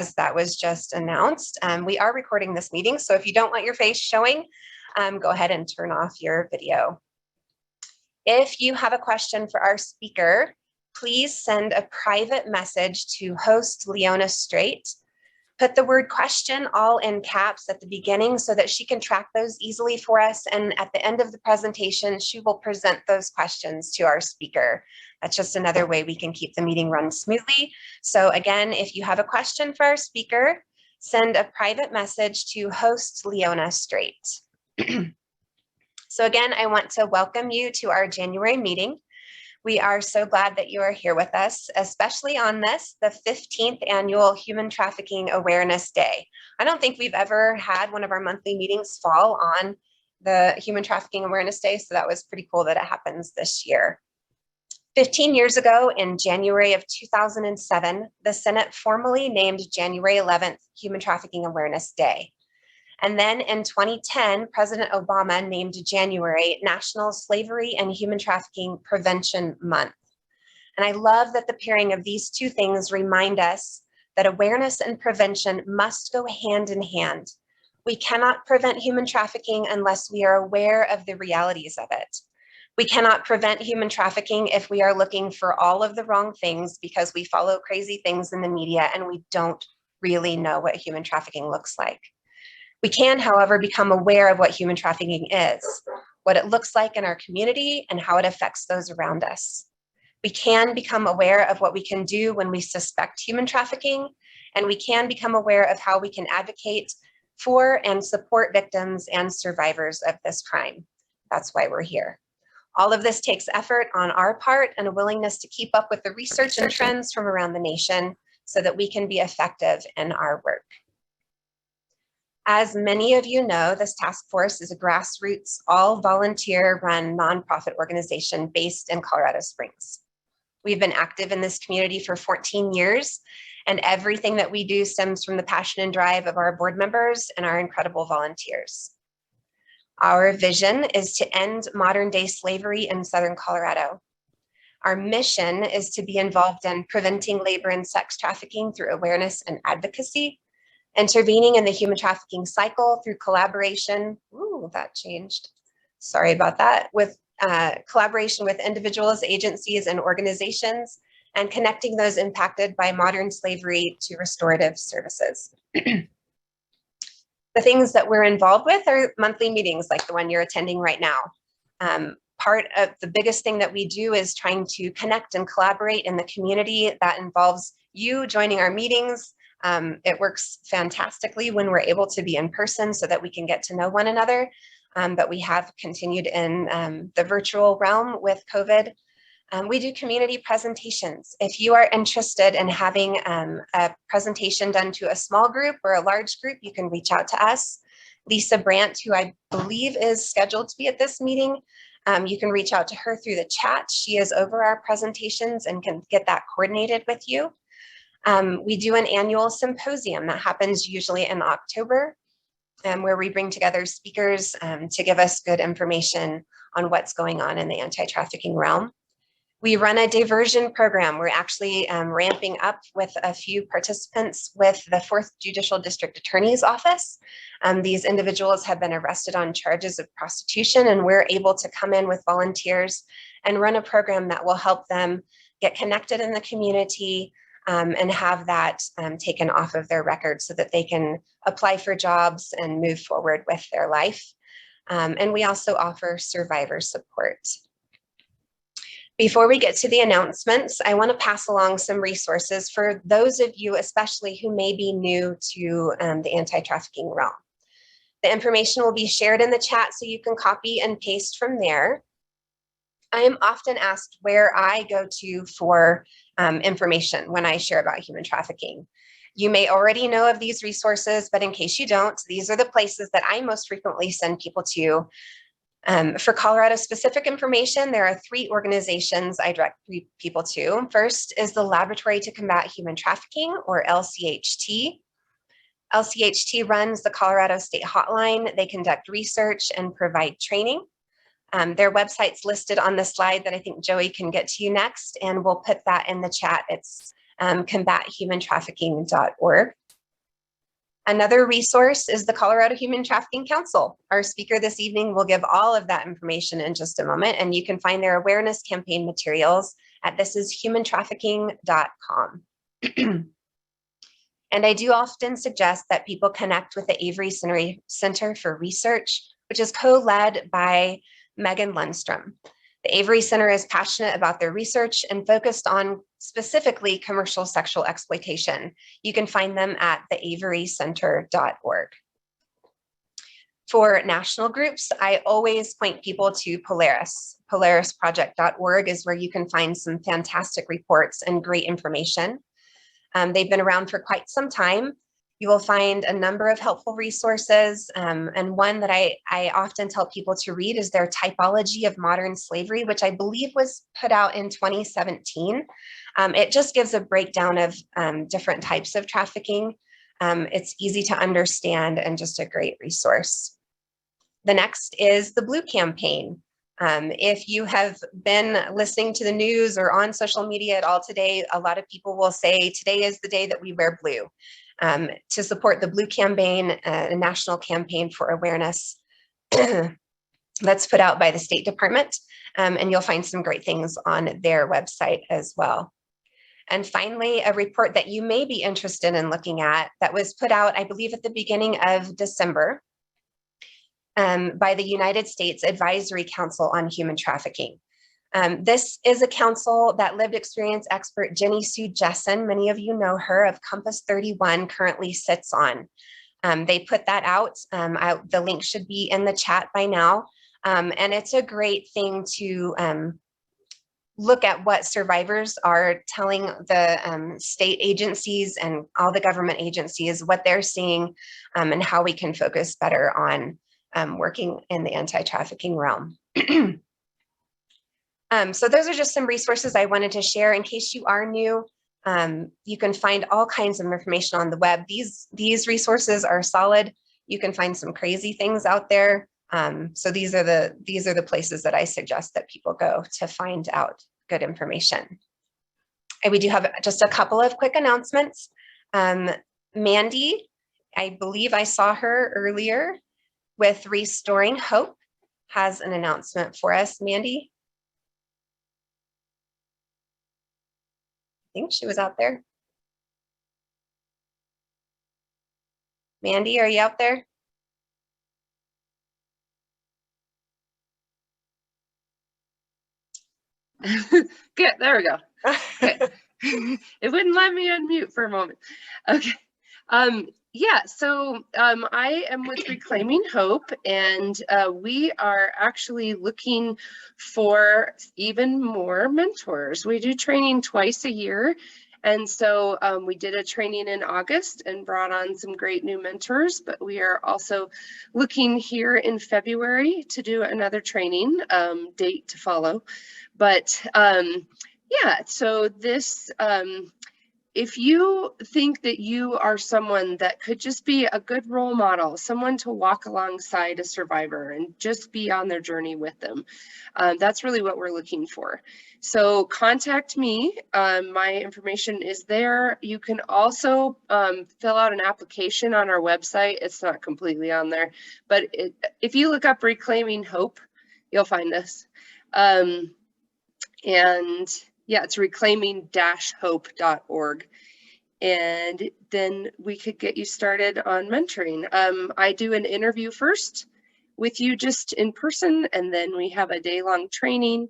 as that was just announced, we are recording this meeting, so if you don't want your face showing, go ahead and turn off your video. If you have a question for our speaker, please send a private message to host Leona Straight. Put the word question all in caps at the beginning so that she can track those easily for us. And at the end of the presentation, she will present those questions to our speaker. That's just another way we can keep the meeting run smoothly. So again, if you have a question for our speaker, send a private message to host Leona Straight. So again, I want to welcome you to our January meeting. We are so glad that you are here with us, especially on this, the 15th annual Human Trafficking Awareness Day. I don't think we've ever had one of our monthly meetings fall on the Human Trafficking Awareness Day, so that was pretty cool that it happens this year. 15 years ago, in January of 2007, the Senate formally named January 11th Human Trafficking Awareness Day. And then in 2010, President Obama named January National Slavery and Human Trafficking Prevention Month. And I love that the pairing of these two things remind us that awareness and prevention must go hand in hand. We cannot prevent human trafficking unless we are aware of the realities of it. We cannot prevent human trafficking if we are looking for all of the wrong things because we follow crazy things in the media and we don't really know what human trafficking looks like. We can, however, become aware of what human trafficking is, what it looks like in our community, and how it affects those around us. We can become aware of what we can do when we suspect human trafficking, and we can become aware of how we can advocate for and support victims and survivors of this crime. That's why we're here. All of this takes effort on our part and a willingness to keep up with the research and trends from around the nation so that we can be effective in our work. As many of you know, this task force is a grassroots, all volunteer-run nonprofit organization based in Colorado Springs. We've been active in this community for 14 years, and everything that we do stems from the passion and drive of our board members and our incredible volunteers. Our vision is to end modern-day slavery in Southern Colorado. Our mission is to be involved in preventing labor and sex trafficking through awareness and advocacy, intervening in the human trafficking cycle through collaboration, ooh, that changed, sorry about that, with collaboration with individuals, agencies, and organizations, and connecting those impacted by modern slavery to restorative services. The things that we're involved with are monthly meetings like the one you're attending right now. Part of the biggest thing that we do is trying to connect and collaborate in the community. That involves you joining our meetings. It works fantastically when we're able to be in person so that we can get to know one another, but we have continued in the virtual realm with COVID. We do community presentations. If you are interested in having a presentation done to a small group or a large group, you can reach out to us. Lisa Brandt, who I believe is scheduled to be at this meeting, you can reach out to her through the chat. She is over our presentations and can get that coordinated with you. We do an annual symposium that happens usually in October, where we bring together speakers to give us good information on what's going on in the anti-trafficking realm. We run a diversion program. We're actually ramping up with a few participants with the 4th Judicial District Attorney's Office. These individuals have been arrested on charges of prostitution, and we're able to come in with volunteers and run a program that will help them get connected in the community, and have that taken off of their record so that they can apply for jobs and move forward with their life. And we also offer survivor support. Before we get to the announcements, I want to pass along some resources for those of you especially who may be new to the anti-trafficking realm. The information will be shared in the chat so you can copy and paste from there. I am often asked where I go to for information when I share about human trafficking. You may already know of these resources, but in case you don't, these are the places that I most frequently send people to. For Colorado specific information, there are 3 organizations I direct people to. First is the Laboratory to Combat Human Trafficking, or LCHT. LCHT runs the Colorado State Hotline. They conduct research and provide training. Their website's listed on the slide that I think Joey can get to you next, and we'll put that in the chat. It's combathumantrafficking.org. Another resource is the Colorado Human Trafficking Council. Our speaker this evening will give all of that information in just a moment, and you can find their awareness campaign materials at thisishumantrafficking.com. And I do often suggest that people connect with the Avery Center for Research, which is co-led by Megan Lundstrom. The Avery Center is passionate about their research and focused on specifically commercial sexual exploitation. You can find them at theaverycenter.org. For national groups, I always point people to Polaris. Polarisproject.org is where you can find some fantastic reports and great information. They've been around for quite some time. You will find a number of helpful resources, and one that I often tell people to read is their Typology of Modern Slavery, which I believe was put out in 2017. It just gives a breakdown of different types of trafficking. It's easy to understand and just a great resource. The next is the Blue Campaign. If you have been listening to the news or on social media at all today, a lot of people will say today is the day that we wear blue. To support the Blue Campaign, a national campaign for awareness that's put out by the State Department, and you'll find some great things on their website as well. And finally, a report that you may be interested in looking at that was put out, I believe, at the beginning of December by the United States Advisory Council on Human Trafficking. This is a council that lived experience expert Jenny Sue Jessen, many of you know her, of Compass 31, currently sits on. They put that out. The link should be in the chat by now. And it's a great thing to look at what survivors are telling the state agencies and all the government agencies, what they're seeing, and how we can focus better on working in the anti-trafficking realm. So those are just some resources I wanted to share. In case you are new, you can find all kinds of information on the web. These resources are solid. You can find some crazy things out there. So these are the places that I suggest that people go to find out good information. And we do have just a couple of quick announcements. Mandy, I believe I saw her earlier with Restoring Hope, has an announcement for us. Mandy? I think she was out there. Mandy, are you out there? Good, there we go. Good. It wouldn't let me unmute for a moment. Okay. Yeah, so I am with Reclaiming Hope, and we are actually looking for even more mentors. We do training twice a year, and so we did a training in August and brought on some great new mentors, but we are also looking here in February to do another training, date to follow. But yeah, so this, if you think that you are someone that could just be a good role model, someone to walk alongside a survivor and just be on their journey with them, that's really what we're looking for. So contact me. My information is there. You can also fill out an application on our website. It's not completely on there, but if you look up Reclaiming Hope, you'll find us. And yeah, it's reclaiming-hope.org. And then we could get you started on mentoring. I do an interview first with you just in person, and then we have a day-long training.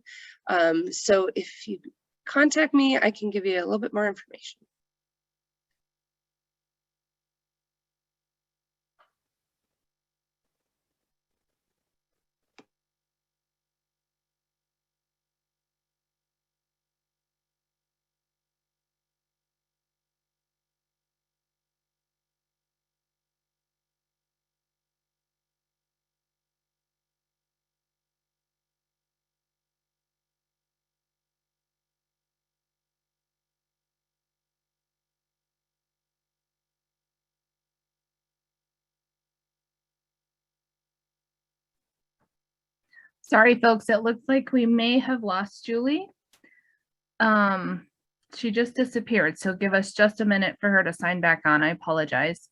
So if you contact me, I can give you a little bit more information. Sorry, folks, it looks like we may have lost Julie. She just disappeared, so give us just a minute for her to sign back on. I apologize.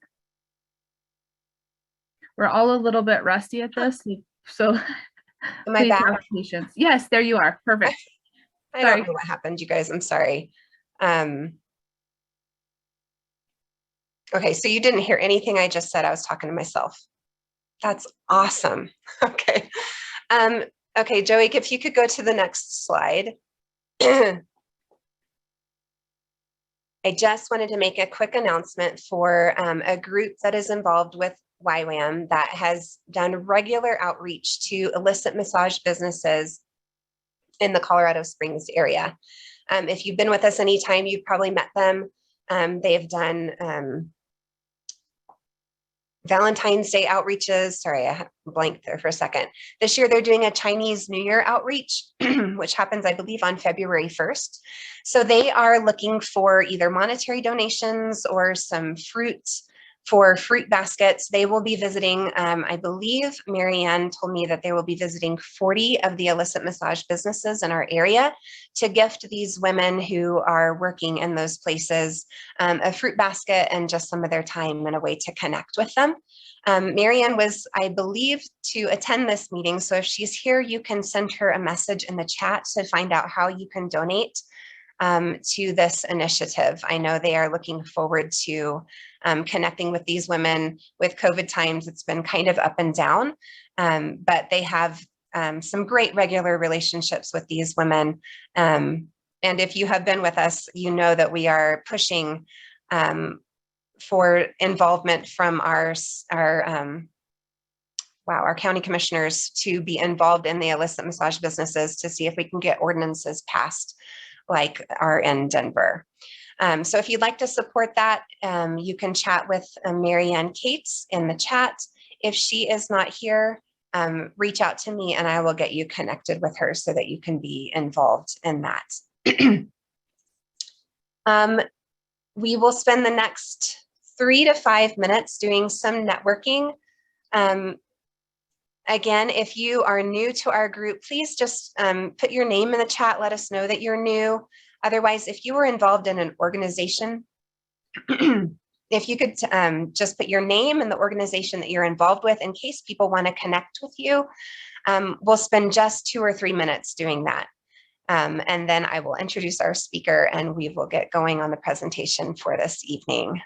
We're all a little bit rusty at this, so Am I please back? have patience. Yes, there you are. Perfect. I Sorry. don't know what happened, you guys. I'm sorry. Okay, so you didn't hear anything I just said. I was talking to myself. That's awesome. Okay. Okay, Joey, if you could go to the next slide. I just wanted to make a quick announcement for a group that is involved with YWAM that has done regular outreach to illicit massage businesses in the Colorado Springs area. If you've been with us anytime, you've probably met them. They've done Valentine's Day outreaches. Sorry, I blanked there for a second. This year, they're doing a Chinese New Year outreach, which happens, I believe, on February 1st. So they are looking for either monetary donations or some fruit for fruit baskets. They will be visiting, I believe Marianne told me that they will be visiting 40 of the illicit massage businesses in our area to gift these women who are working in those places a fruit basket and just some of their time and a way to connect with them. Marianne was, I believe, to attend this meeting. So if she's here, you can send her a message in the chat to find out how you can donate to this initiative. I know they are looking forward to connecting with these women. With COVID times, it's been kind of up and down, but they have some great regular relationships with these women. And if you have been with us, you know that we are pushing for involvement from our county commissioners to be involved in the illicit massage businesses to see if we can get ordinances passed like are in Denver. So if you'd like to support that, you can chat with Marianne Cates in the chat. If she is not here, reach out to me and I will get you connected with her so that you can be involved in that. We will spend the next 3 to 5 minutes doing some networking. Again, if you are new to our group, please just put your name in the chat. Let us know that you're new. Otherwise, if you were involved in an organization, if you could just put your name and the organization that you're involved with in case people want to connect with you, we'll spend just 2 or 3 minutes doing that. And then I will introduce our speaker and we will get going on the presentation for this evening.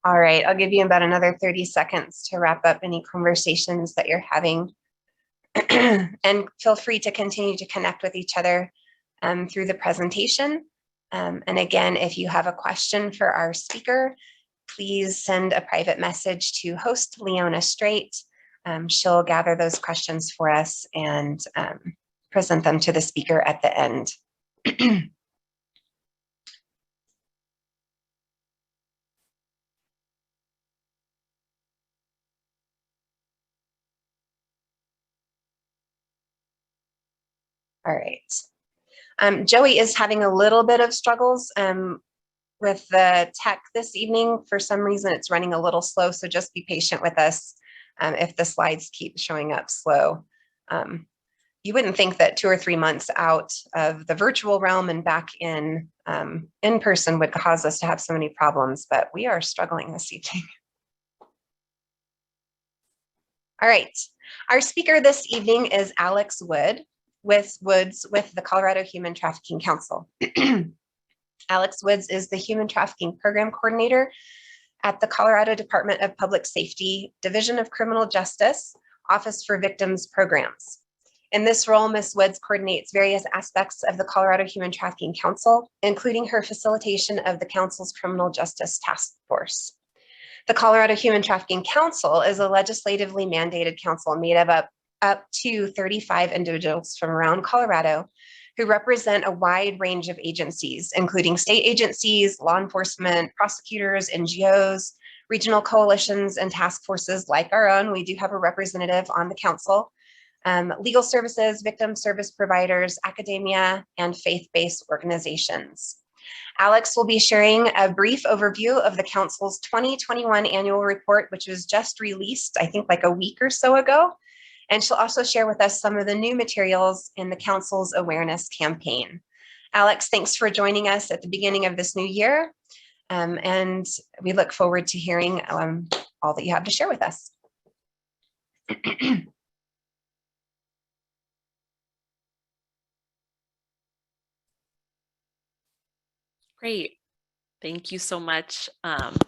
All right, I'll give you about another 30 seconds to wrap up any conversations that you're having. And feel free to continue to connect with each other through the presentation. And again, if you have a question for our speaker, please send a private message to host Leona Straight. She'll gather those questions for us and present them to the speaker at the end. All right. Joey is having a little bit of struggles with the tech this evening. For some reason, it's running a little slow, so just be patient with us if the slides keep showing up slow. You wouldn't think that 2 or 3 months out of the virtual realm and back in person would cause us to have so many problems, but we are struggling this evening. All right, our speaker this evening is Alex Woods with the Colorado Human Trafficking Council. Alex Woods is the Human Trafficking Program Coordinator at the Colorado Department of Public Safety, Division of Criminal Justice, Office for Victims Programs. In this role, Ms. Woods coordinates various aspects of the Colorado Human Trafficking Council, including her facilitation of the Council's Criminal Justice Task Force. The Colorado Human Trafficking Council is a legislatively mandated council made up to 35 individuals from around Colorado who represent a wide range of agencies, including state agencies, law enforcement, prosecutors, NGOs, regional coalitions, and task forces like our own. We do have a representative on the council, legal services, victim service providers, academia, and faith-based organizations. Alex will be sharing a brief overview of the council's 2021 annual report, which was just released, I think like a week or so ago. And she'll also share with us some of the new materials in the council's awareness campaign. Alex, thanks for joining us at the beginning of this new year. And we look forward to hearing all that you have to share with us. Great. Thank you so much.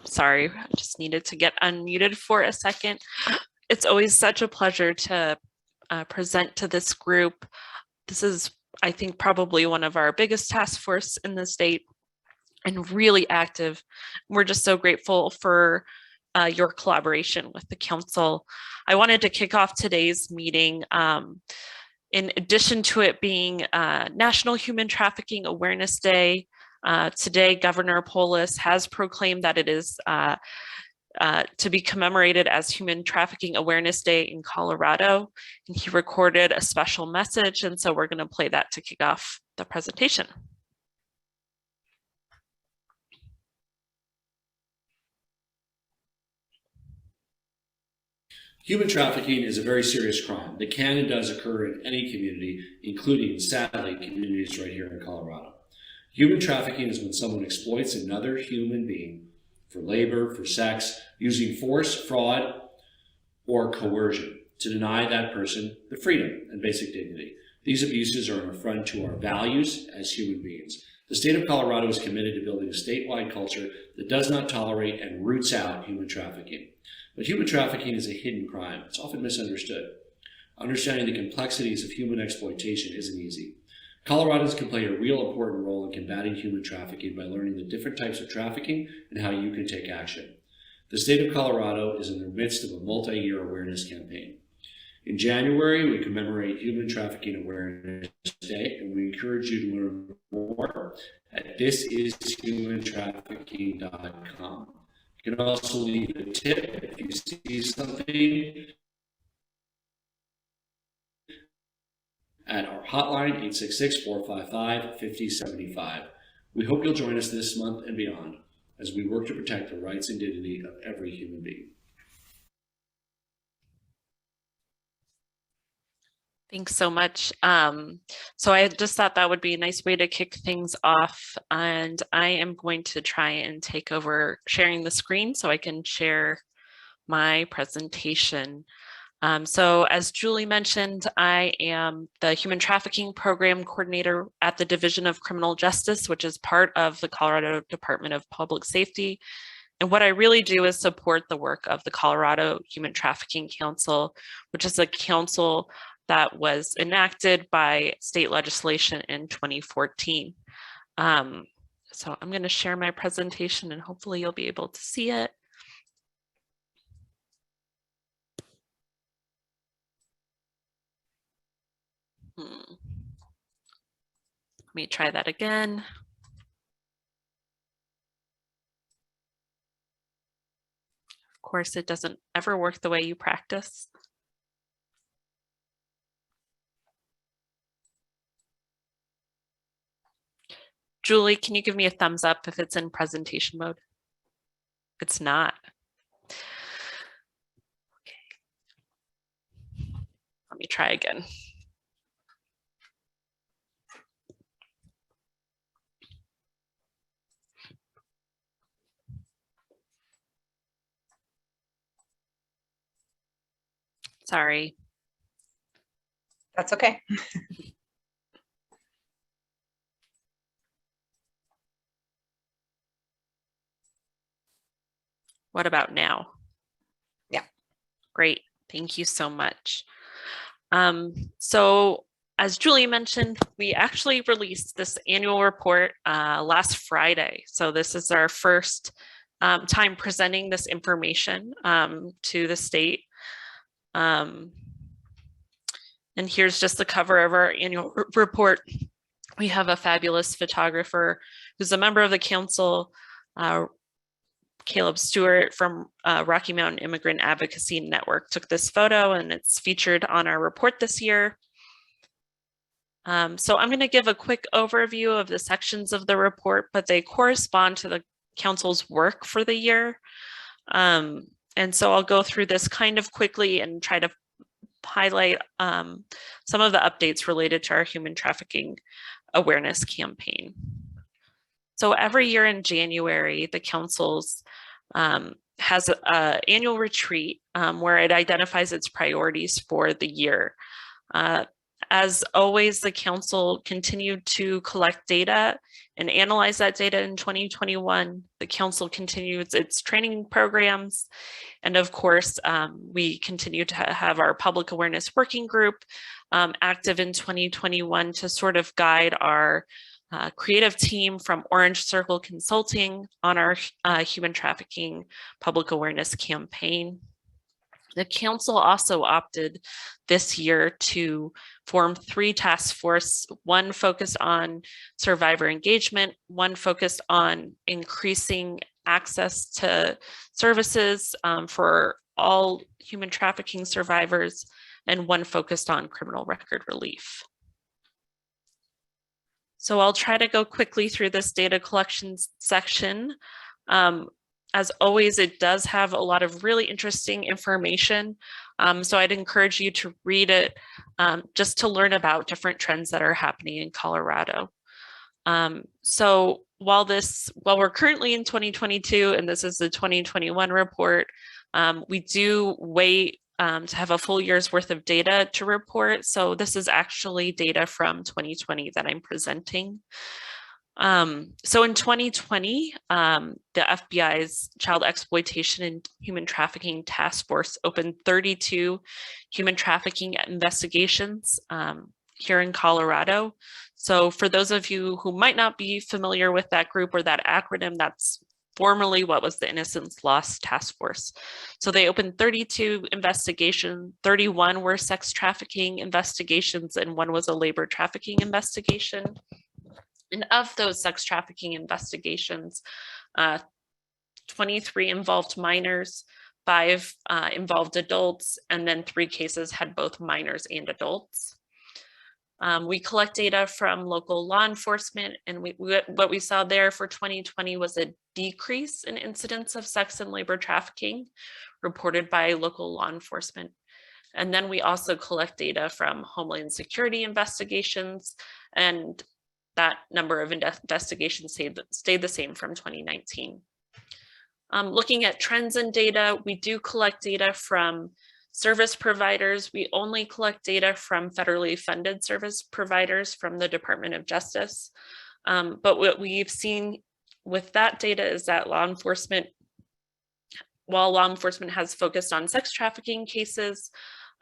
Sorry, I just needed to get unmuted for a second. It's always such a pleasure to present to this group. This is, I think, probably one of our biggest task force in the state and really active. We're just so grateful for your collaboration with the council. I wanted to kick off today's meeting. In addition to it being National Human Trafficking Awareness Day, today Governor Polis has proclaimed that it is to be commemorated as Human Trafficking Awareness Day in Colorado. And he recorded a special message, and so we're going to play that to kick off the presentation. Human trafficking is a very serious crime that can and does occur in any community, including, sadly, communities right here in Colorado. Human trafficking is when someone exploits another human being for labor, for sex, using force, fraud, or coercion to deny that person the freedom and basic dignity. These abuses are an affront to our values as human beings. The state of Colorado is committed to building a statewide culture that does not tolerate and roots out human trafficking. But human trafficking is a hidden crime. It's often misunderstood. Understanding the complexities of human exploitation isn't easy. Coloradans can play a real important role in combating human trafficking by learning the different types of trafficking and how you can take action. The state of Colorado is in the midst of a multi-year awareness campaign. In January, we commemorate Human Trafficking Awareness Day, and we encourage you to learn more at thisishumantrafficking.com. You can also leave a tip if you see something at our hotline, 866-455-5075. We hope you'll join us this month and beyond as we work to protect the rights and dignity of every human being. Thanks so much. So I just thought that would be a nice way to kick things off, and I am going to try and take over sharing the screen so I can share my presentation. So as Julie mentioned, I am the Human Trafficking Program Coordinator at the Division of Criminal Justice, which is part of the Colorado Department of Public Safety. And what I really do is support the work of the Colorado Human Trafficking Council, which is a council that was enacted by state legislation in 2014. So I'm going to share my presentation and hopefully you'll be able to see it. Let me try that again. Of course, it doesn't ever work the way you practice. Julie, can you give me a thumbs up if it's in presentation mode? It's not. Okay. Let me try again. Sorry. That's okay. What about now? Yeah. Great. Thank you so much. So as Julie mentioned, we actually released this annual report last Friday. So this is our first time presenting this information to the state. And here's just the cover of our annual report. We have a fabulous photographer who's a member of the council, Caleb Stewart from Rocky Mountain Immigrant Advocacy Network took this photo and it's featured on our report this year. So I'm going to give a quick overview of the sections of the report, but they correspond to the council's work for the year. And so I'll go through this kind of quickly and try to highlight some of the updates related to our human trafficking awareness campaign. So every year in January, the council's has an annual retreat where it identifies its priorities for the year. As always, the council continued to collect data and analyze that data in 2021. The council continues its training programs. And of course, we continue to have our public awareness working group active in 2021 to sort of guide our creative team from Orange Circle Consulting on our human trafficking public awareness campaign. The council also opted this year to form 3 task forces, one focused on survivor engagement, one focused on increasing access to services for all human trafficking survivors, and one focused on criminal record relief. So I'll try to go quickly through this data collection section. As always, it does have a lot of really interesting information. So I'd encourage you to read it just to learn about different trends that are happening in Colorado. So while we're currently in 2022 and this is the 2021 report, we do wait to have a full year's worth of data to report. So this is actually data from 2020 that I'm presenting. So in 2020, the FBI's Child Exploitation and Human Trafficking Task Force opened 32 human trafficking investigations here in Colorado. So for those of you who might not be familiar with that group or that acronym, that's formerly what was the Innocence Lost Task Force. So they opened 32 investigations, 31 were sex trafficking investigations, and 1 was a labor trafficking investigation. And of those sex trafficking investigations, 23 involved minors, 5 involved adults, and then 3 cases had both minors and adults. We collect data from local law enforcement, and what we saw there for 2020 was a decrease in incidents of sex and labor trafficking reported by local law enforcement. And then we also collect data from Homeland Security investigations, and that number of investigations stayed the same from 2019. Looking at trends in data, we do collect data from service providers. We only collect data from federally funded service providers from the Department of Justice. But what we've seen with that data is that law enforcement while law enforcement has focused on sex trafficking cases,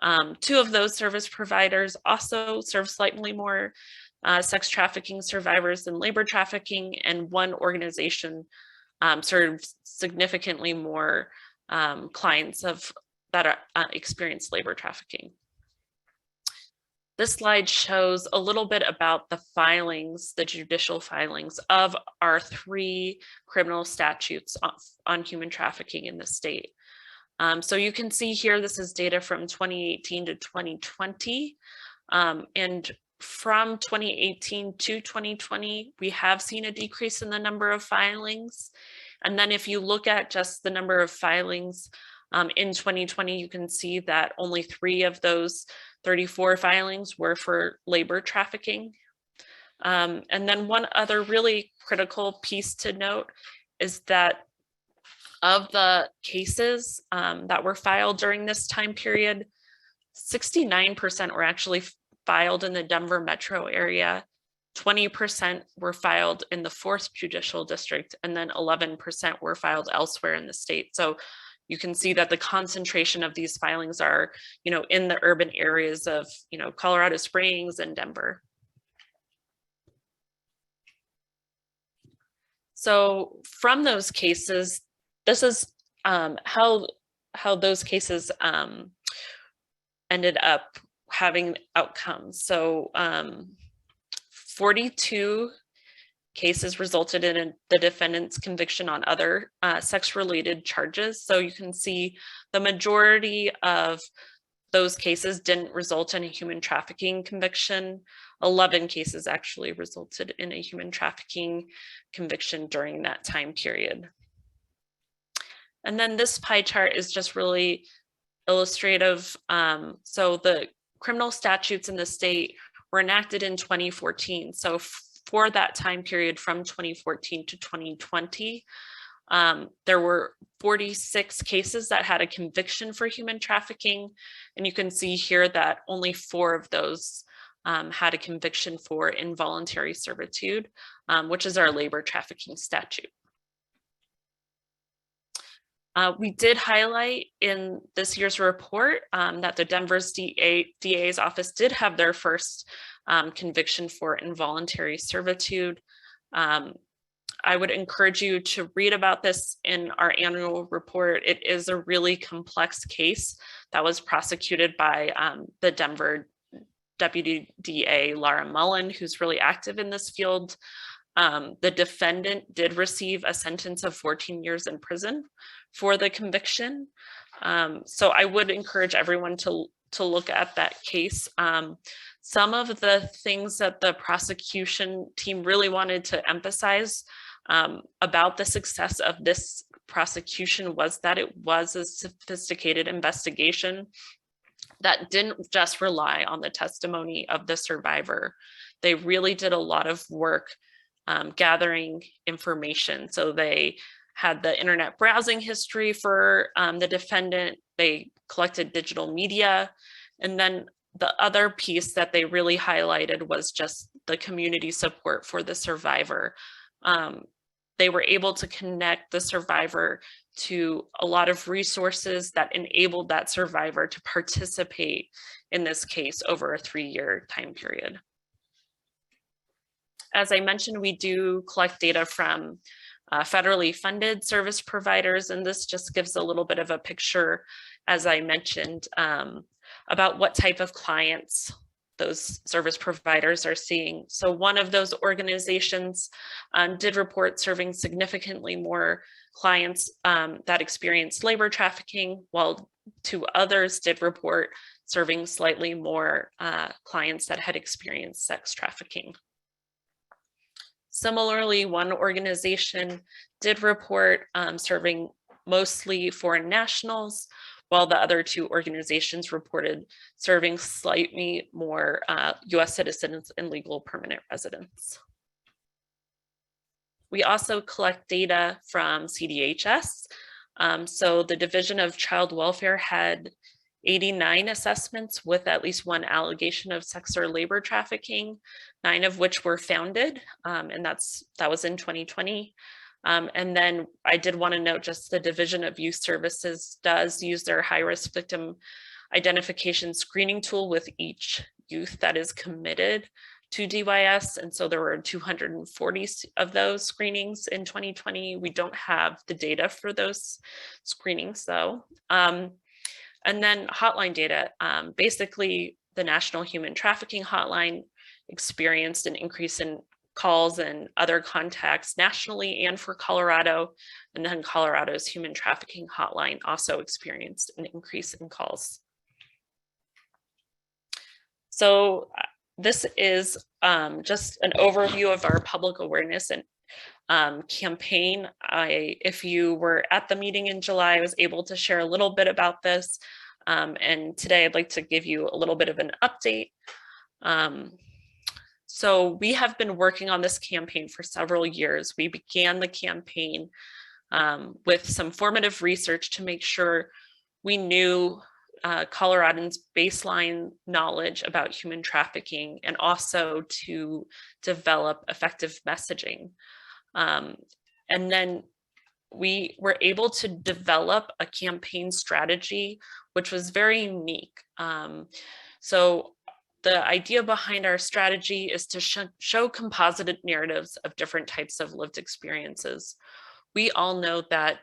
2 of those service providers also serve slightly more sex trafficking survivors than labor trafficking, and 1 organization serves significantly more clients that experience labor trafficking. This slide shows a little bit about the filings, the judicial filings of our 3 criminal statutes on human trafficking in the state. So you can see here, this is data from 2018 to 2020. And from 2018 to 2020, we have seen a decrease in the number of filings. And then if you look at just the number of filings in 2020, you can see that only 3 of those 34 filings were for labor trafficking. And then one other really critical piece to note is that of the cases that were filed during this time period, 69% were actually filed in the Denver metro area, 20% were filed in the 4th Judicial District, and then 11% were filed elsewhere in the state. So you can see that the concentration of these filings are, in the urban areas of, Colorado Springs and Denver. So from those cases, this is how those cases ended up having outcomes. So 42 cases resulted in the defendant's conviction on other sex-related charges. So you can see the majority of those cases didn't result in a human trafficking conviction. 11 cases actually resulted in a human trafficking conviction during that time period. And then this pie chart is just really illustrative. So the criminal statutes in the state were enacted in 2014. So for that time period from 2014 to 2020, there were 46 cases that had a conviction for human trafficking. And you can see here that only 4 of those had a conviction for involuntary servitude, which is our labor trafficking statute. We did highlight in this year's report that the Denver's DA's office did have their first conviction for involuntary servitude. I would encourage you to read about this in our annual report. It is a really complex case that was prosecuted by the Denver Deputy DA, Laura Mullen, who's really active in this field. The defendant did receive a sentence of 14 years in prison for the conviction. So I would encourage everyone to look at that case. Some of the things that the prosecution team really wanted to emphasize about the success of this prosecution was that it was a sophisticated investigation that didn't just rely on the testimony of the survivor. They really did a lot of work gathering information. So they had the internet browsing history for the defendant. They collected digital media. And then the other piece that they really highlighted was just the community support for the survivor. They were able to connect the survivor to a lot of resources that enabled that survivor to participate in this case over a 3-year time period. As I mentioned, we do collect data from federally funded service providers, and this just gives a little bit of a picture, as I mentioned, about what type of clients those service providers are seeing. So one of those organizations did report serving significantly more clients that experienced labor trafficking, while 2 others did report serving slightly more clients that had experienced sex trafficking. Similarly, one organization did report serving mostly foreign nationals, while the other 2 organizations reported serving slightly more US citizens and legal permanent residents. We also collect data from CDHS. So the Division of Child Welfare had 89 assessments with at least 1 allegation of sex or labor trafficking, 9 of which were founded, and that was in 2020. And then I did want to note just the Division of Youth Services does use their high-risk victim identification screening tool with each youth that is committed to DYS. And so there were 240 of those screenings in 2020. We don't have the data for those screenings though. And then hotline data, basically the National Human Trafficking Hotline experienced an increase in calls and other contacts nationally and for Colorado. And then Colorado's Human Trafficking Hotline also experienced an increase in calls. So this is just an overview of our public awareness and campaign. If you were at the meeting in July, I was able to share a little bit about this. And today I'd like to give you a little bit of an update. So we have been working on this campaign for several years. We began the campaign with some formative research to make sure we knew Coloradans' baseline knowledge about human trafficking and also to develop effective messaging. And then we were able to develop a campaign strategy, which was very unique. So the idea behind our strategy is to show composited narratives of different types of lived experiences. We all know that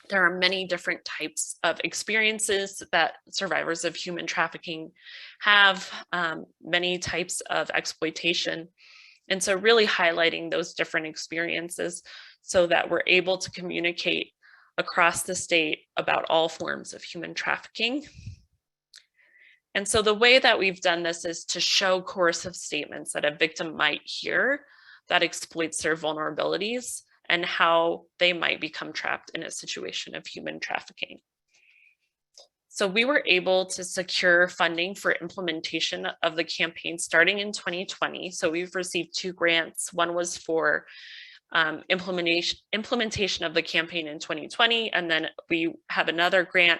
there are many different types of experiences that survivors of human trafficking have, many types of exploitation. And so really highlighting those different experiences so that we're able to communicate across the state about all forms of human trafficking. And so the way that we've done this is to show coercive statements that a victim might hear that exploits their vulnerabilities and how they might become trapped in a situation of human trafficking. So we were able to secure funding for implementation of the campaign starting in 2020. So we've received 2 grants. One was for implementation of the campaign in 2020, and then we have another grant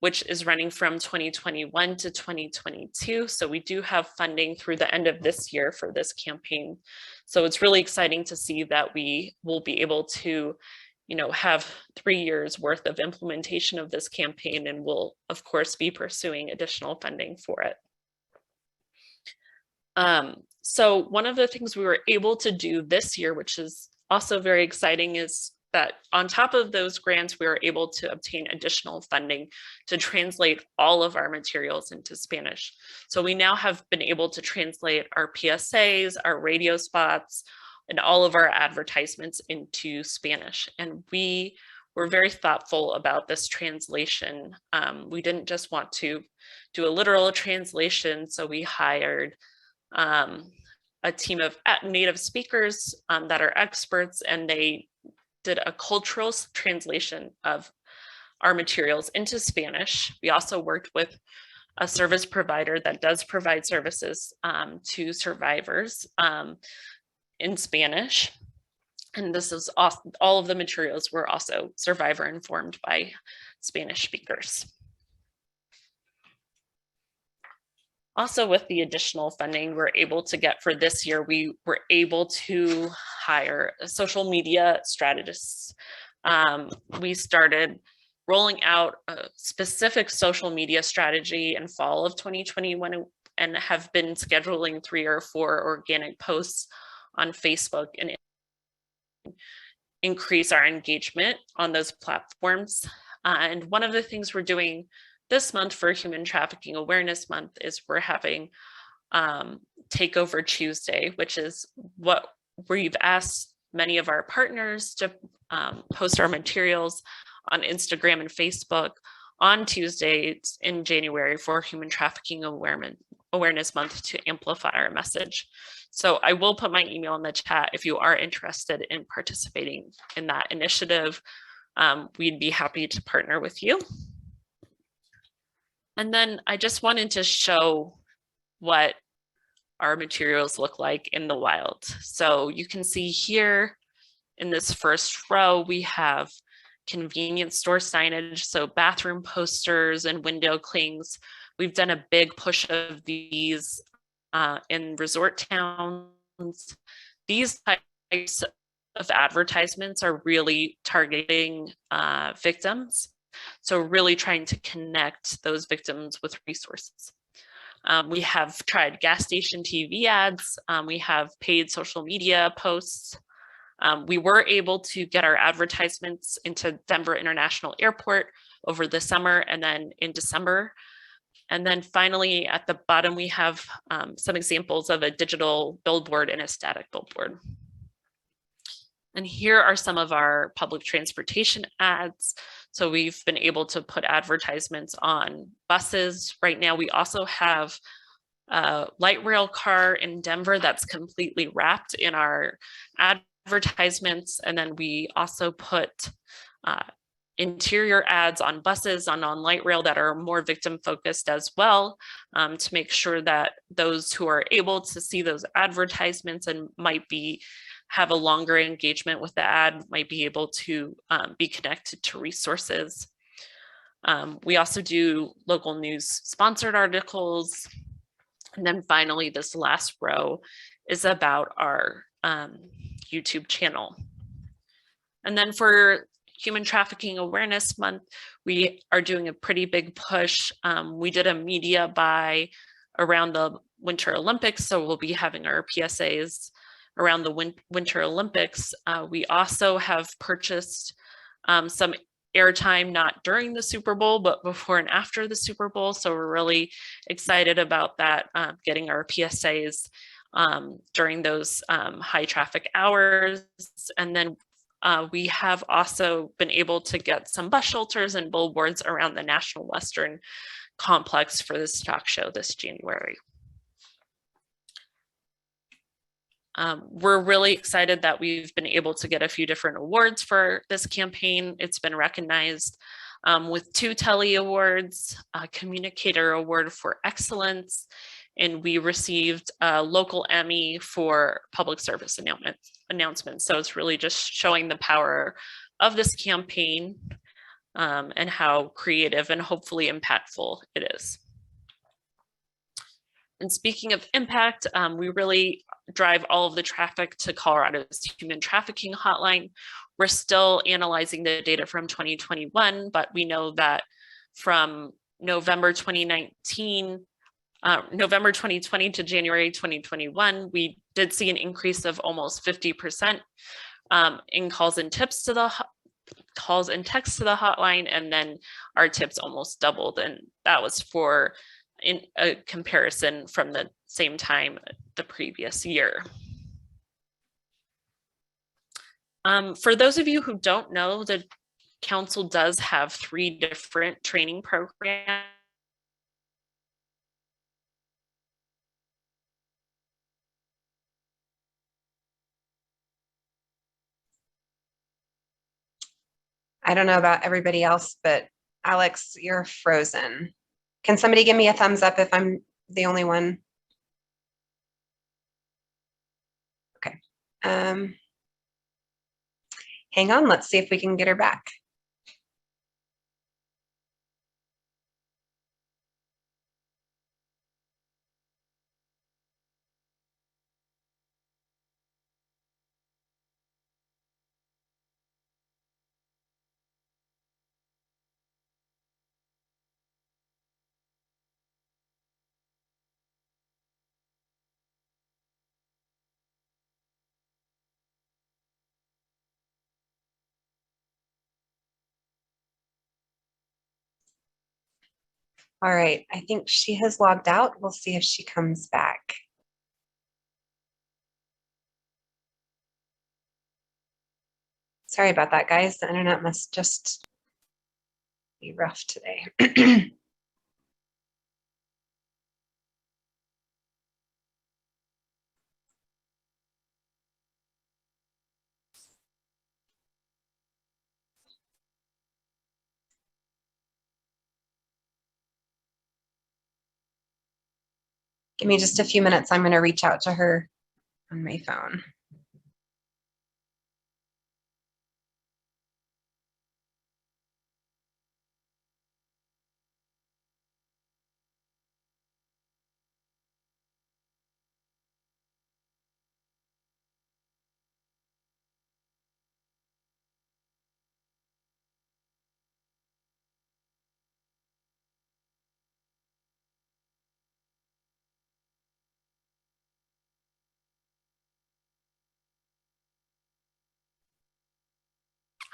which is running from 2021 to 2022. So we do have funding through the end of this year for this campaign. So it's really exciting to see that we will be able to, have 3 years worth of implementation of this campaign, and we'll of course be pursuing additional funding for it. So one of the things we were able to do this year, which is also very exciting, is that on top of those grants, we were able to obtain additional funding to translate all of our materials into Spanish. So we now have been able to translate our PSAs, our radio spots, and all of our advertisements into Spanish. And we were very thoughtful about this translation. We didn't just want to do a literal translation, so we hired a team of native speakers that are experts, and they did a cultural translation of our materials into Spanish. We also worked with a service provider that does provide services to survivors in Spanish. And this is all of the materials were also survivor informed by Spanish speakers. Also, with the additional funding we're able to get for this year, we were able to hire social media strategists. We started rolling out a specific social media strategy in fall of 2021 and have been scheduling 3 or 4 organic posts on Facebook and increase our engagement on those platforms. And one of the things we're doing this month for Human Trafficking Awareness Month is we're having Takeover Tuesday, which is what we've asked many of our partners to post our materials on Instagram and Facebook on Tuesdays in January for Human Trafficking Awareness Month to amplify our message. So I will put my email in the chat if you are interested in participating in that initiative. We'd be happy to partner with you. And then I just wanted to show what our materials look like in the wild. So you can see here in this first row, we have convenience store signage, so bathroom posters and window clings. We've done a big push of these in resort towns. These types of advertisements are really targeting victims. So really trying to connect those victims with resources. We have tried gas station TV ads. We have paid social media posts. We were able to get our advertisements into Denver International Airport over the summer and then in December. And then finally, at the bottom, we have some examples of a digital billboard and a static billboard. And here are some of our public transportation ads. So we've been able to put advertisements on buses. Right now, we also have a light rail car in Denver that's completely wrapped in our advertisements. And then we also put interior ads on buses on light rail that are more victim focused as well, to make sure that those who are able to see those advertisements and might have a longer engagement with the ad might be able to be connected to resources. We also do local news sponsored articles. And then finally, this last row is about our YouTube channel. And then for Human Trafficking Awareness Month, we are doing a pretty big push. We did a media buy around the Winter Olympics, so we'll be having our PSAs around the Winter Olympics. We also have purchased some airtime, not during the Super Bowl, but before and after the Super Bowl. So we're really excited about that, getting our PSAs during those high traffic hours. And then we have also been able to get some bus shelters and billboards around the National Western Complex for this talk show this January. We're really excited that we've been able to get a few different awards for this campaign. It's been recognized with 2 Telly Awards, a Communicator Award for Excellence, and we received a local Emmy for public service announcements. So it's really just showing the power of this campaign and how creative and hopefully impactful it is. And speaking of impact, we really drive all of the traffic to Colorado's human trafficking hotline. We're still analyzing the data from 2021, but we know that from November 2020 to January 2021, we did see an increase of almost 50% in calls and texts to the hotline, and then our tips almost doubled, and that was in a comparison from the same time the previous year. For those of you who don't know, the council does have 3 different training programs. I don't know about everybody else, but Alex, you're frozen. Can somebody give me a thumbs up if I'm the only one? Okay. Hang on, let's see if we can get her back. All right, I think she has logged out. We'll see if she comes back. Sorry about that, guys. The internet must just be rough today. Give me just a few minutes. I'm going to reach out to her on my phone.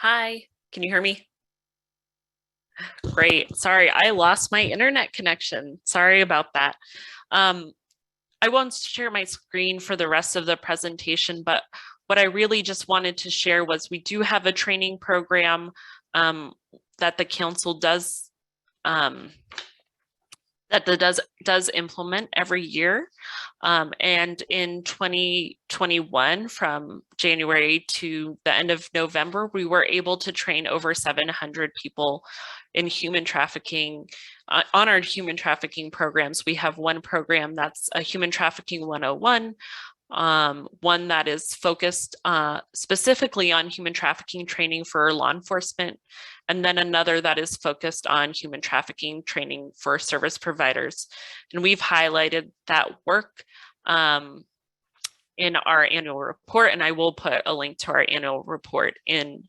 Hi, can you hear me? Great. Sorry, I lost my internet connection. Sorry about that. I won't share my screen for the rest of the presentation, but what I really just wanted to share was we do have a training program that the council does does implement every year. And in 2021, from January to the end of November, we were able to train over 700 people in human trafficking, on our human trafficking programs. We have one program that's a Human Trafficking 101, one that is focused specifically on human trafficking training for law enforcement, and then another that is focused on human trafficking training for service providers. And we've highlighted that work in our annual report, and I will put a link to our annual report in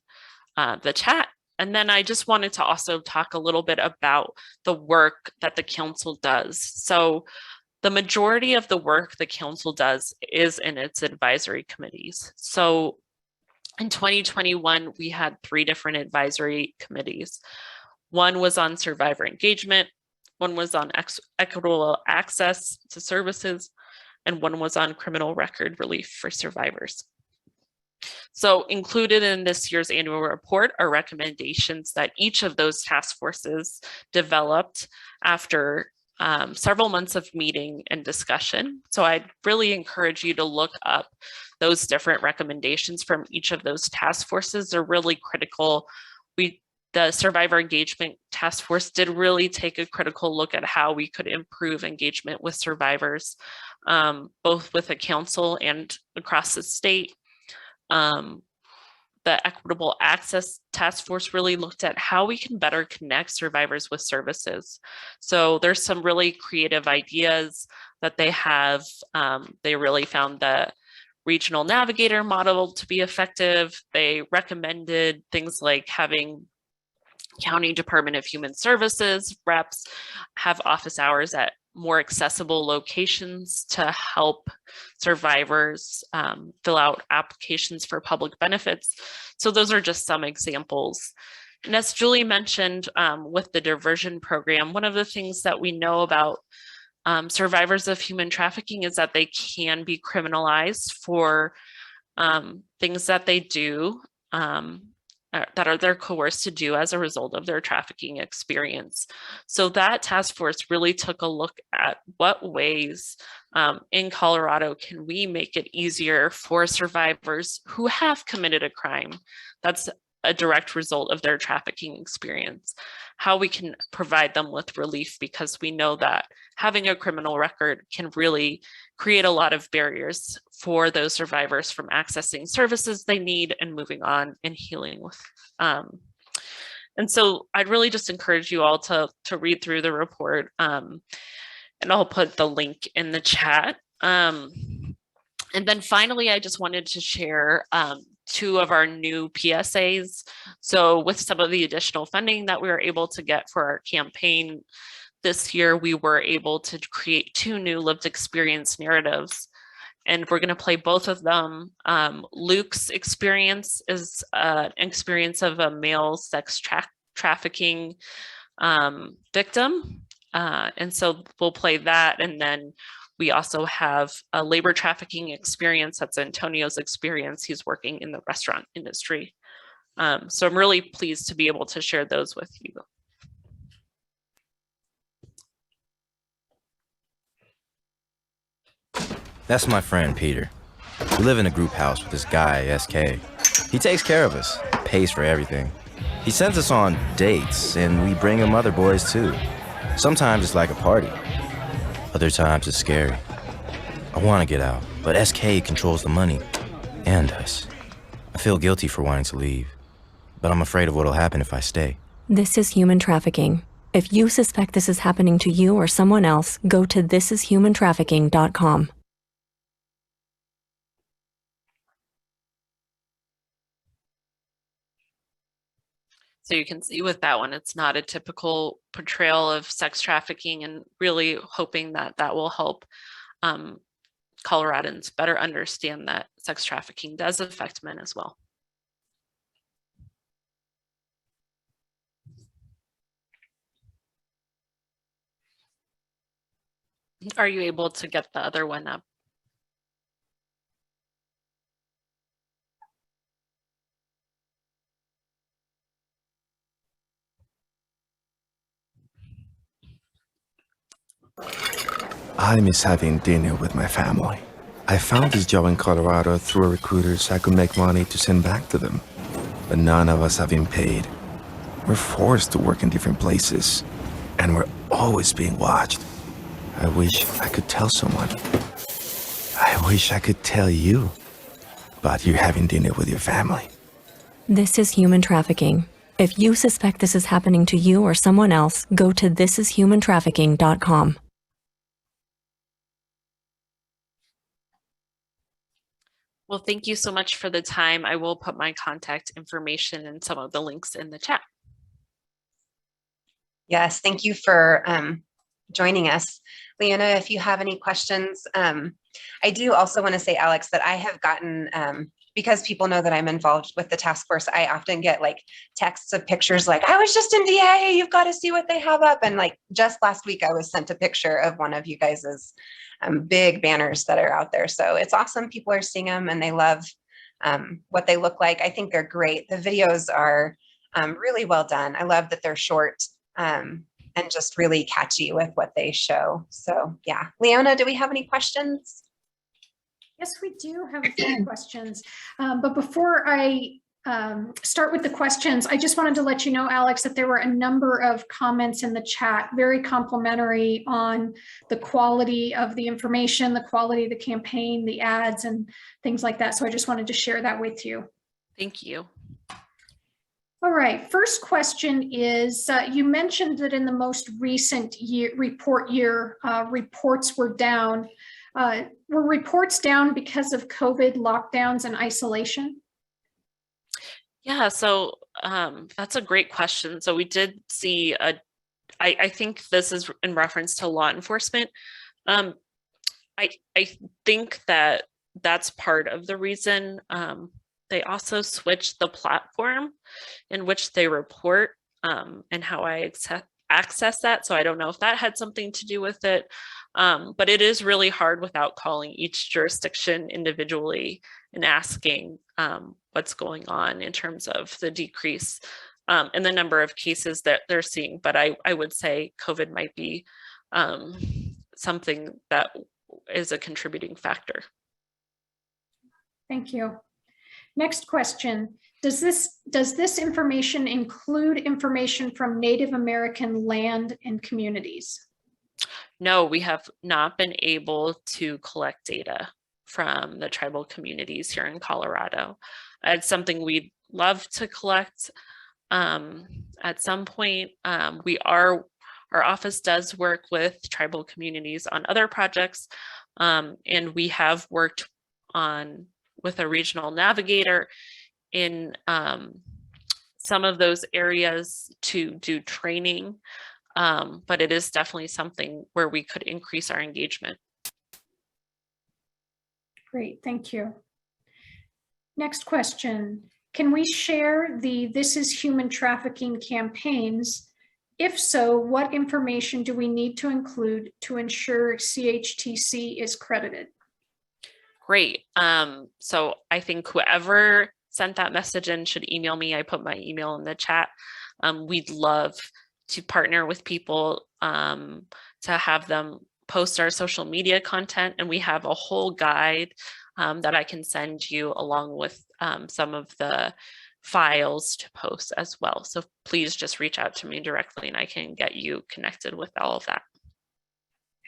the chat. And then I just wanted to also talk a little bit about the work that the council does. So the majority of the work the council does is in its advisory committees. So in 2021, we had 3 different advisory committees. One was on survivor engagement, one was on equitable access to services, and one was on criminal record relief for survivors. So included in this year's annual report are recommendations that each of those task forces developed after several months of meeting and discussion. So I'd really encourage you to look up those different recommendations from each of those task forces. They're really critical. The Survivor Engagement Task Force did really take a critical look at how we could improve engagement with survivors, both with the council and across the state. The Equitable Access Task Force really looked at how we can better connect survivors with services. So there's some really creative ideas that they have. They really found the regional navigator model to be effective. They recommended things like having County Department of Human Services reps have office hours at more accessible locations to help survivors fill out applications for public benefits. So those are just some examples. And as Julie mentioned, with the diversion program, one of the things that we know about survivors of human trafficking is that they can be criminalized for things that they do that they're coerced to do as a result of their trafficking experience. So that task force really took a look at what ways in Colorado can we make it easier for survivors who have committed a crime that's a direct result of their trafficking experience, how we can provide them with relief, because we know that having a criminal record can really create a lot of barriers for those survivors from accessing services they need and moving on and healing with. And so I'd really just encourage you all to read through the report, and I'll put the link in the chat. And then finally, I just wanted to share 2 of our new PSAs. So with some of the additional funding that we were able to get for our campaign this year, we were able to create 2 new lived experience narratives, and we're going to play both of them. Luke's experience is an experience of a male sex trafficking victim. And so we'll play that. And then we also have a labor trafficking experience. That's Antonio's experience. He's working in the restaurant industry. So I'm really pleased to be able to share those with you. That's my friend, Peter. We live in a group house with this guy, SK. He takes care of us, pays for everything. He sends us on dates, and we bring him other boys too. Sometimes it's like a party. Other times it's scary. I want to get out, but SK controls the money and us. I feel guilty for wanting to leave, but I'm afraid of what'll happen if I stay. This is human trafficking. If you suspect this is happening to you or someone else, go to thisishumantrafficking.com. So you can see with that one, it's not a typical portrayal of sex trafficking, and really hoping that that will help Coloradans better understand that sex trafficking does affect men as well. Are you able to get the other one up? I miss having dinner with my family. I found this job in Colorado through a recruiter so I could make money to send back to them. But none of us have been paid. We're forced to work in different places, and we're always being watched. I wish I could tell someone. I wish I could tell you. But you're having dinner with your family. This is human trafficking. If you suspect this is happening to you or someone else, go to thisishumantrafficking.com. Well, thank you so much for the time. I will put my contact information and some of the links in the chat. Yes, thank you for joining us. Leona, if you have any questions, I do also want to say, Alex, that I have gotten, because people know that I'm involved with the task force, I often get like texts of pictures like, I was just in DA, you've got to see what they have up. And like just last week, I was sent a picture of one of you guys's big banners that are out there. So it's awesome. People are seeing them and they love what they look like. I think they're great. The videos are really well done. I love that they're short and just really catchy with what they show. So yeah, Leona, do we have any questions? Yes, we do have a few questions. But before I start with the questions, I just wanted to let you know, Alex, that there were a number of comments in the chat, very complimentary on the quality of the information, the quality of the campaign, the ads, and things like that. So I just wanted to share that with you. Thank you. All right, first question is, you mentioned that in the most recent report year, reports were down. Were reports down because of COVID lockdowns and isolation? Yeah, so that's a great question. So we did see I think this is in reference to law enforcement. I think that that's part of the reason. They also switched the platform in which they report and how I access that. So I don't know if that had something to do with it, but it is really hard without calling each jurisdiction individually and asking what's going on in terms of the decrease in the number of cases that they're seeing. But I would say COVID might be something that is a contributing factor. Thank you. Next question. Does this information include information from Native American land and communities? No, we have not been able to collect data from the tribal communities here in Colorado. It's something we'd love to collect at some point. Our office does work with tribal communities on other projects, and we have worked with a regional navigator in some of those areas to do training, but it is definitely something where we could increase our engagement. Great, thank you. Next question. Can we share the This is Human Trafficking campaigns? If so, what information do we need to include to ensure CHTC is credited? Great. So I think whoever sent that message in should email me. I put my email in the chat. We'd love to partner with people to have them post our social media content, and we have a whole guide that I can send you along with some of the files to post as well. So please just reach out to me directly and I can get you connected with all of that.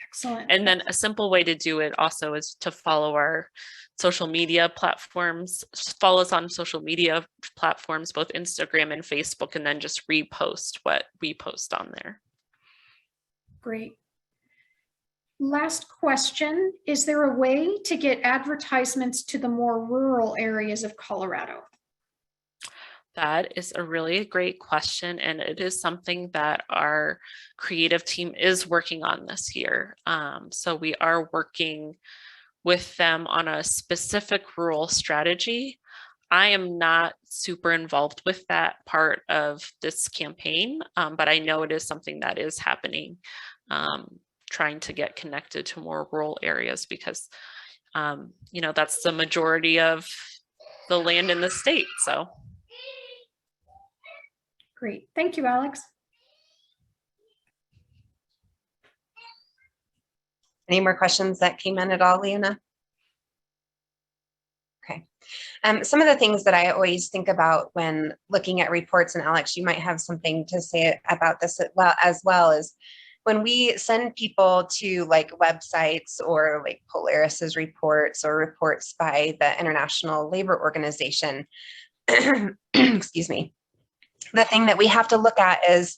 Excellent. And then a simple way to do it also is to follow our social media platforms. Follow us on social media platforms, both Instagram and Facebook, and then just repost what we post on there. Great. Last question. Is there a way to get advertisements to the more rural areas of Colorado? That is a really great question, and it is something that our creative team is working on this year. So we are working with them on a specific rural strategy. I am not super involved with that part of this campaign, but I know it is something that is happening. trying to get connected to more rural areas because, you know, that's the majority of the land in the state. So. Great. Thank you, Alex. Any more questions that came in at all, Leona? Okay. Some of the things that I always think about when looking at reports, and Alex, you might have something to say about this as well, is when we send people to like websites or like Polaris's reports or reports by the International Labor Organization, excuse me, the thing that we have to look at is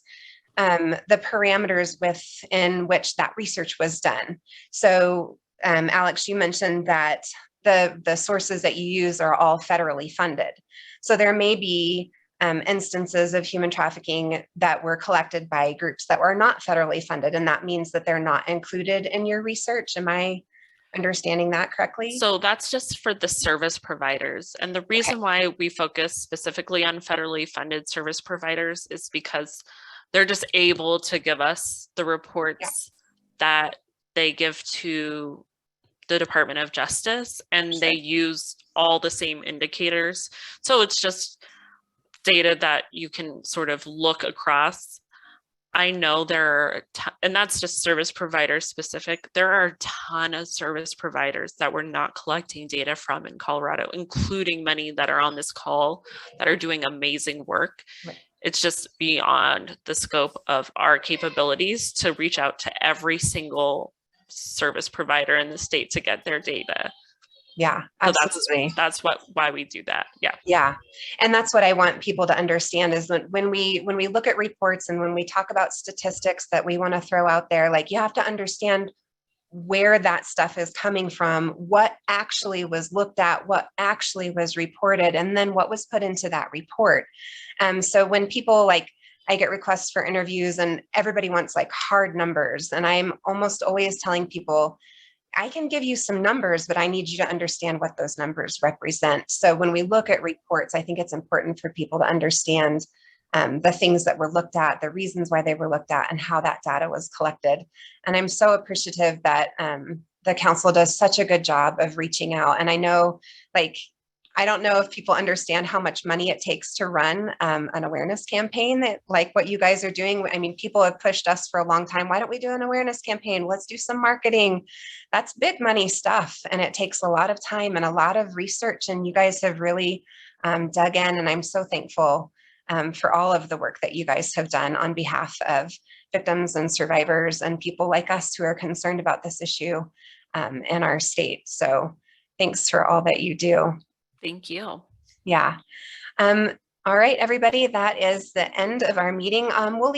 the parameters within which that research was done. So Alex, you mentioned that the sources that you use are all federally funded. So there may be instances of human trafficking that were collected by groups that were not federally funded, and that means that they're not included in your research. Am I understanding that correctly? So that's just for the service providers. And the reason why we focus specifically on federally funded service providers is because they're just able to give us the reports that they give to the Department of Justice, and they use all the same indicators. So it's just data that you can sort of look across. I know there are, and that's just service provider specific. There are a ton of service providers that we're not collecting data from in Colorado, including many that are on this call that are doing amazing work. Right. It's just beyond the scope of our capabilities to reach out to every single service provider in the state to get their data. Yeah, So absolutely. that's why we do that. Yeah. Yeah. And that's what I want people to understand is that when we look at reports and when we talk about statistics that we want to throw out there, like you have to understand where that stuff is coming from, what actually was looked at, what actually was reported, and then what was put into that report. So when people like, I get requests for interviews and everybody wants like hard numbers. And I'm almost always telling people, I can give you some numbers, but I need you to understand what those numbers represent. So when we look at reports, I think it's important for people to understand the things that were looked at, the reasons why they were looked at, and how that data was collected. And I'm so appreciative that the council does such a good job of reaching out. And I know, like, I don't know if people understand how much money it takes to run an awareness campaign that like what you guys are doing. I mean, people have pushed us for a long time. Why don't we do an awareness campaign? Let's do some marketing. That's big money stuff. And it takes a lot of time and a lot of research. And you guys have really dug in. And I'm so thankful for all of the work that you guys have done on behalf of victims and survivors and people like us who are concerned about this issue in our state. So thanks for all that you do. Thank you. Yeah. All right, everybody, that is the end of our meeting. We'll